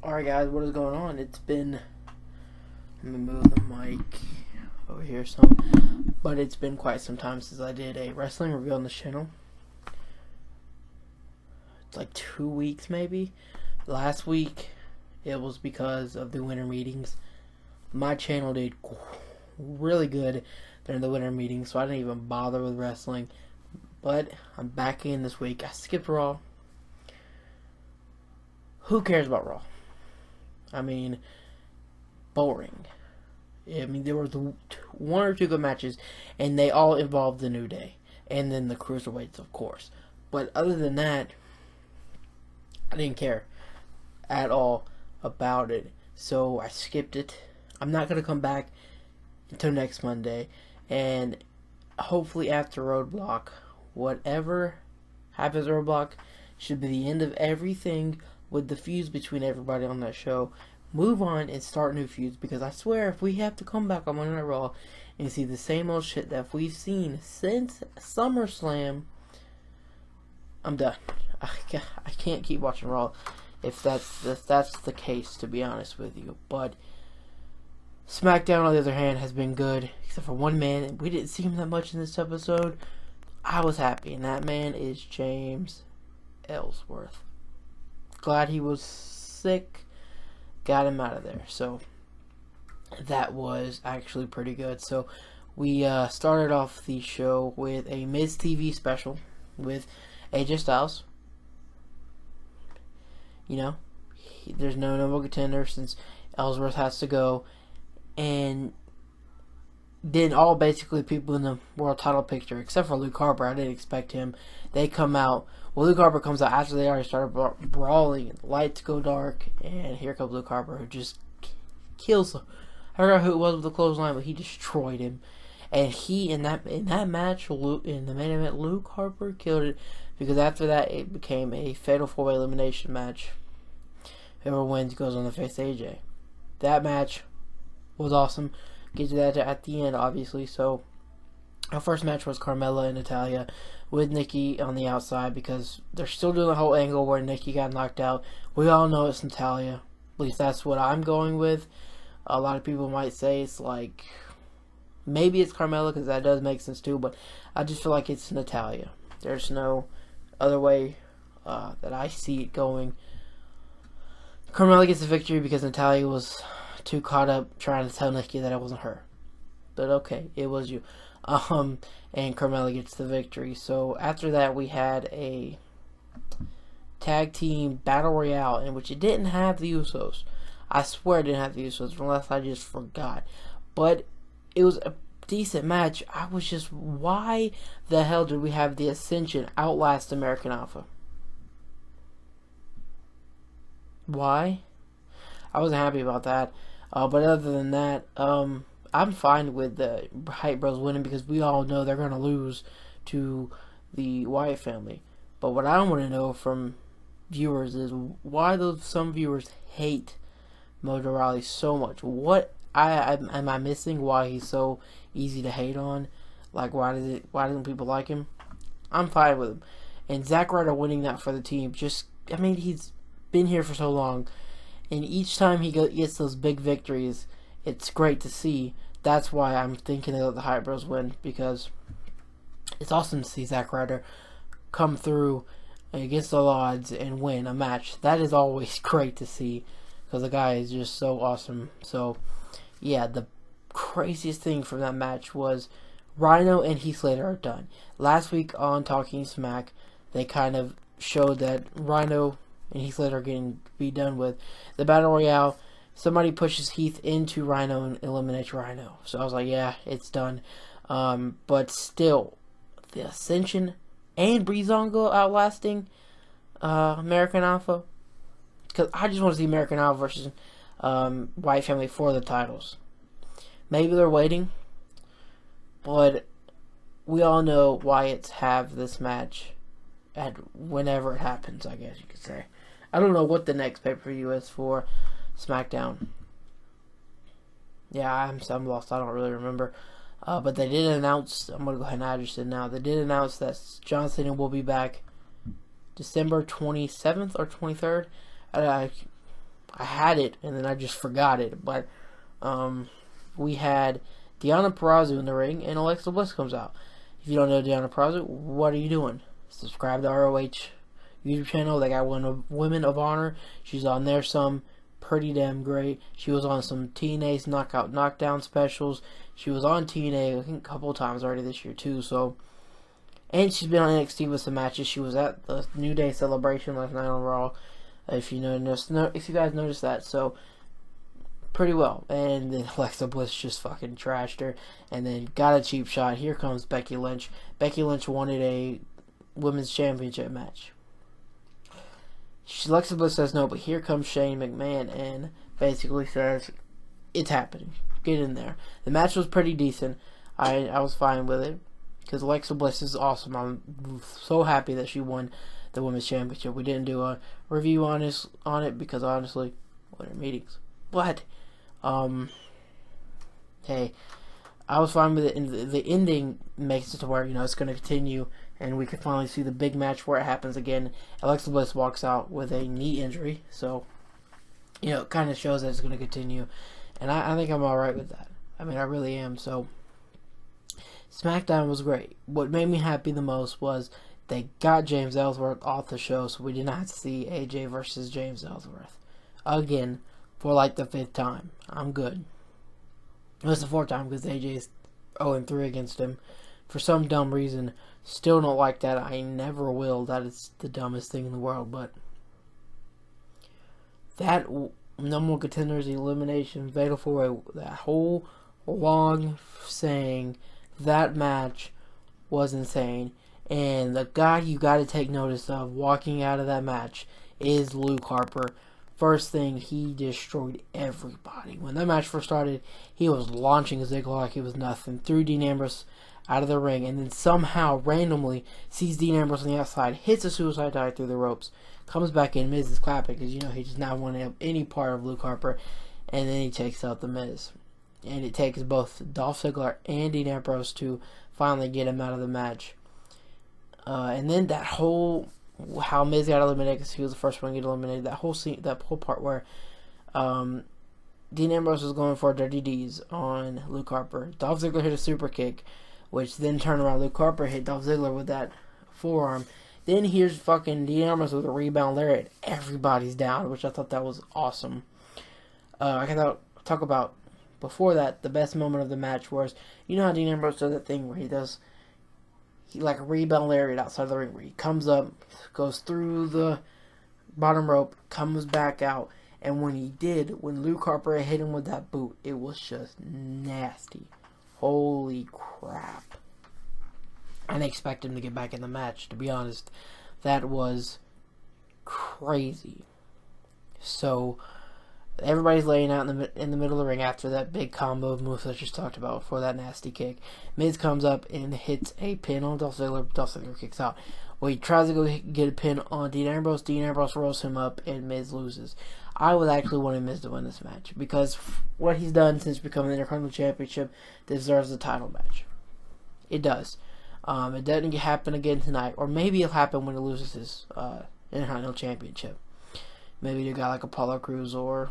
Alright guys, what is going on? Let me move the mic over here some, but it's been quite some time since I did a wrestling review on the channel. It's like 2 weeks maybe. Last week, it was because of the winter meetings. My channel did really good during the winter meetings, so I didn't even bother with wrestling. But I'm back in this week. I skipped Raw. Who cares about Raw? I mean, boring. I mean, there were one or two good matches, and they all involved the New Day, and then the Cruiserweights, of course. But other than that, I didn't care at all about it, so I skipped it. I'm not going to come back until next Monday, and hopefully after Roadblock, whatever happens at Roadblock should be the end of everything with the feuds between everybody on that show. Move on and start new feuds, because I swear if we have to come back on Monday Night Raw and see the same old shit that we've seen since SummerSlam, I'm done. I can't keep watching Raw if that's the case, to be honest with you. But SmackDown, on the other hand, has been good, except for one man. We didn't see him that much in this episode. I was happy, and that man is James Ellsworth. Glad he was sick. Got him out of there. So that was actually pretty good. So we started off the show with a Miz TV special with AJ Styles. You know, there's no number one contender since Ellsworth has to go. And then all basically people in the world title picture, except for Luke Harper. I didn't expect him. They come out. Well, Luke Harper comes out after they already started brawling, and the lights go dark, and here comes Luke Harper, who just kills him. I forgot who it was with the clothesline, but he destroyed him. And he, in that match, in the main event, Luke Harper killed it, because after that, it became a fatal 4-way elimination match. Whoever wins goes on to face AJ. That match was awesome. Get to that at the end, obviously. So our first match was Carmella and Natalya with Nikki on the outside, because they're still doing the whole angle where Nikki got knocked out. We all know it's Natalya. At least that's what I'm going with. A lot of people might say it's like, maybe it's Carmella, because that does make sense too, but I just feel like it's Natalya. There's no other way that I see it going. Carmella gets the victory because Natalya was too caught up trying to tell Nikki that it wasn't her. But okay, it was you. And Carmella gets the victory. So after that, we had a tag team battle royale in which it didn't have the Usos. I swear it didn't have the Usos, unless I just forgot. But it was a decent match. I was just, why the hell did we have the Ascension outlast American Alpha? Why? I wasn't happy about that. But other than that, I'm fine with the Hype Bros winning, because we all know they're going to lose to the Wyatt family. But what I want to know from viewers is why some viewers hate Mojo Rawley so much. What am I missing? Why he's so easy to hate on? Like, why don't people like him? I'm fine with him. And Zack Ryder winning that for the team, he's been here for so long, and each time he gets those big victories, it's great to see. That's why I'm thinking that the Hype Bros win, because it's awesome to see Zack Ryder come through against all odds and win a match. That is always great to see, because the guy is just so awesome. So yeah, the craziest thing from that match was Rhino and Heath Slater are done. Last week on Talking Smack, they kind of showed that Rhino and Heath Slater are getting to be done with. The Battle Royale, somebody pushes Heath into Rhino and eliminates Rhino. So I was like, yeah, it's done. But still, the Ascension and Breezango outlasting American Alpha. Because I just want to see American Alpha versus Wyatt family for the titles. Maybe they're waiting, but we all know Wyatts have this match at whenever it happens, I guess you could say. I don't know what the next pay-per-view is for SmackDown. Yeah, I'm lost. I don't really remember. But they did announce, I'm going to go ahead and address it now. They did announce that John Cena will be back December 27th or 23rd. I had it and then I just forgot it. But we had Deonna Purrazzo in the ring, and Alexa Bliss comes out. If you don't know Deonna Purrazzo, what are you doing? Subscribe to ROH YouTube channel. They got Women of Honor. She's on there some pretty damn great. She was on some TNA's Knockdown specials. She was on TNA I think a couple of times already this year too. So, and she's been on NXT with some matches. She was at the New Day celebration last night on Raw. If you guys noticed that, so pretty well. And then Alexa Bliss just fucking trashed her, and then got a cheap shot. Here comes Becky Lynch. Becky Lynch wanted a women's championship match. Alexa Bliss says no, but here comes Shane McMahon and basically says, it's happening. Get in there. The match was pretty decent. I was fine with it because Alexa Bliss is awesome. I'm so happy that she won the women's championship. We didn't do a review on it because honestly, what are meetings? But hey, I was fine with it, and the ending makes it to where it's going to continue, and we can finally see the big match where it happens again. Alexa Bliss walks out with a knee injury, so it kind of shows that it's going to continue, and I think I'm alright with that. I mean, I really am. So SmackDown was great. What made me happy the most was they got James Ellsworth off the show, so we did not have to see AJ versus James Ellsworth again for like the 5th time. I'm good. It was the 4th time because AJ's 0-3 against him for some dumb reason. Still don't like that. I never will. That is the dumbest thing in the world. But that No More Contenders elimination fatal 4-way, that whole long saying, that match was insane. And the guy you got to take notice of walking out of that match is Luke Harper. First thing, he destroyed everybody. When that match first started, he was launching Ziggler like he was nothing. Threw Dean Ambrose out of the ring, and then somehow, randomly, sees Dean Ambrose on the outside, hits a suicide dive through the ropes, comes back in, Miz is clapping, because he just not wanted any part of Luke Harper, and then he takes out the Miz. And it takes both Dolph Ziggler and Dean Ambrose to finally get him out of the match. And then that whole, how Miz got eliminated because he was the first one to get eliminated, that whole scene, that whole part where Dean Ambrose was going for Dirty D's on Luke Harper. Dolph Ziggler hit a super kick, which then turned around. Luke Harper hit Dolph Ziggler with that forearm. Then here's fucking Dean Ambrose with a rebound lariat. Everybody's down, which I thought that was awesome. I can talk about before that, the best moment of the match was, how Dean Ambrose does that thing where he like a rebound lariat outside of the ring, where he comes up, goes through the bottom rope, comes back out, and when Luke Harper hit him with that boot, it was just nasty. Holy crap. I didn't expect him to get back in the match, to be honest. That was crazy. So, everybody's laying out in the middle of the ring after that big combo of moves I just talked about before that nasty kick. Miz comes up and hits a pin on Dolph Ziggler. Dolph Ziggler kicks out. Well, he tries to go get a pin on Dean Ambrose. Dean Ambrose rolls him up and Miz loses. I was actually wanting Miz to win this match because what he's done since becoming the Intercontinental Championship deserves a title match. It does. It doesn't happen again tonight, or maybe it'll happen when he loses his Intercontinental Championship. Maybe a guy like Apollo Crews or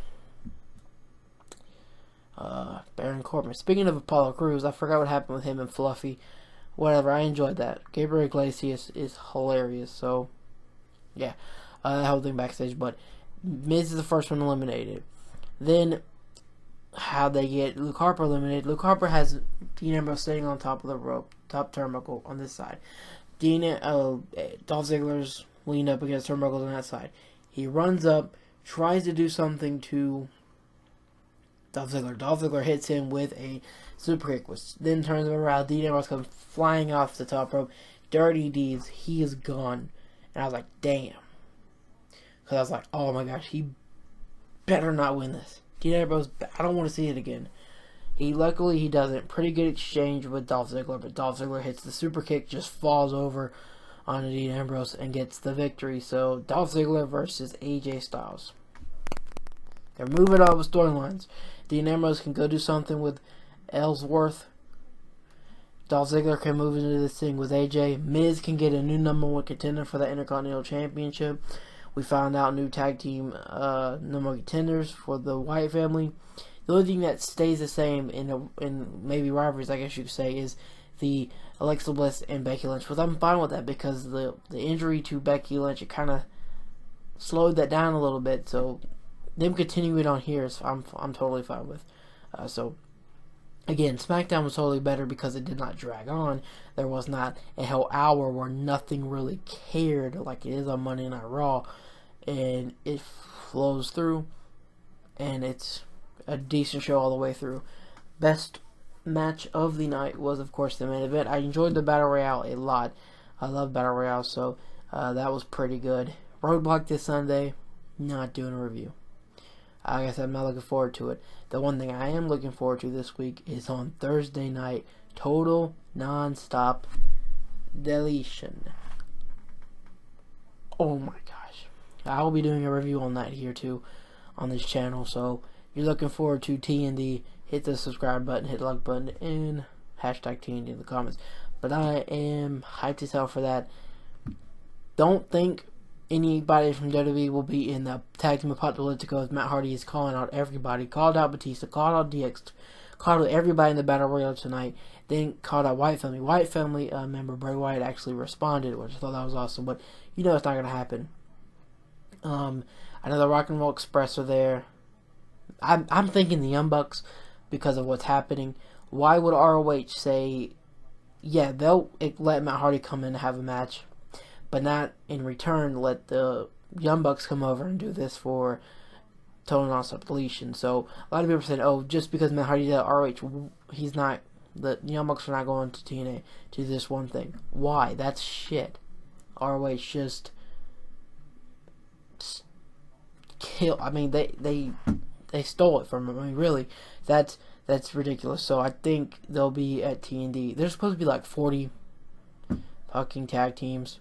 Baron Corbin. Speaking of Apollo Crews, I forgot what happened with him and Fluffy. Whatever, I enjoyed that. Gabriel Iglesias is hilarious, so yeah, that whole thing backstage. But Miz is the first one eliminated. Then, how they get Luke Harper eliminated. Luke Harper has Dean Ambrose sitting on top of the rope, top turnbuckle on this side. Dolph Ziggler's leaned up against turnbuckles on that side. He runs up, tries to do something to Dolph Ziggler. Dolph Ziggler hits him with a super kick, which then turns him around. Dean Ambrose comes flying off the top rope. Dirty D's, he is gone. And I was like, damn. Because I was like, oh my gosh, he better not win this. Dean Ambrose, I don't want to see it again. Luckily, he doesn't. Pretty good exchange with Dolph Ziggler, but Dolph Ziggler hits the super kick, just falls over on Dean Ambrose and gets the victory. So, Dolph Ziggler versus AJ Styles. They're moving on with storylines. Dean Ambrose can go do something with Ellsworth. Dolph Ziggler can move into this thing with AJ. Miz can get a new number 1 contender for the Intercontinental Championship, We found out new tag team no more contenders for the Wyatt family. The only thing that stays the same in maybe rivalries, I guess you could say, is the Alexa Bliss and Becky Lynch. But I'm fine with that because the injury to Becky Lynch, it kind of slowed that down a little bit. So them continuing on here, so I'm totally fine with. So again, SmackDown was totally better because it did not drag on. There was not a whole hour where nothing really cared like it is on Monday Night Raw, and it flows through, and it's a decent show all the way through. Best match of the night was, of course, the main event. I enjoyed the Battle Royale a lot. I love Battle Royale, so that was pretty good. Roadblock this Sunday, not doing a review. Like I said, I'm not looking forward to it. The one thing I am looking forward to this week is on Thursday night, Total Non-Stop Deletion. Oh my gosh. I will be doing a review on that here too on this channel, so you're looking forward to TND, hit the subscribe button, hit the like button, and hashtag TND in the comments. But I am hyped as hell for that. Don't think anybody from WWE will be in the tag team Apocalyptico as Matt Hardy is calling out everybody. Called out Batista, called out DX, called out everybody in the Battle Royale tonight. Then called out Wyatt Family. Wyatt Family member Bray Wyatt actually responded, which I thought that was awesome. But you know it's not going to happen. I know the Rock and Roll Express are there. I'm thinking the Young Bucks because of what's happening. Why would ROH say, yeah, they'll let Matt Hardy come in and have a match, but not in return let the Young Bucks come over and do this for Total Non-Stop Deletion? So a lot of people said, oh, just because Matt Hardy did ROH, he's not, the Young Bucks are not going to TNA to do this one thing. Why? That's shit. ROH just kill. I mean, they stole it from him. I mean, really, that's ridiculous. So I think they'll be at TND. There's supposed to be like 40 fucking tag teams.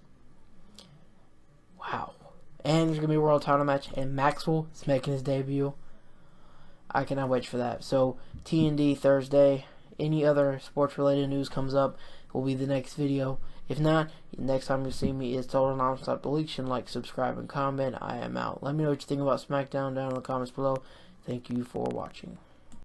Wow. And there's going to be a world title match, and Maxwell is making his debut. I cannot wait for that. So, TND Thursday. Any other sports-related news comes up will be the next video. If not, next time you see me is Total Non-Stop Deletion. Like, subscribe, and comment. I am out. Let me know what you think about SmackDown down in the comments below. Thank you for watching.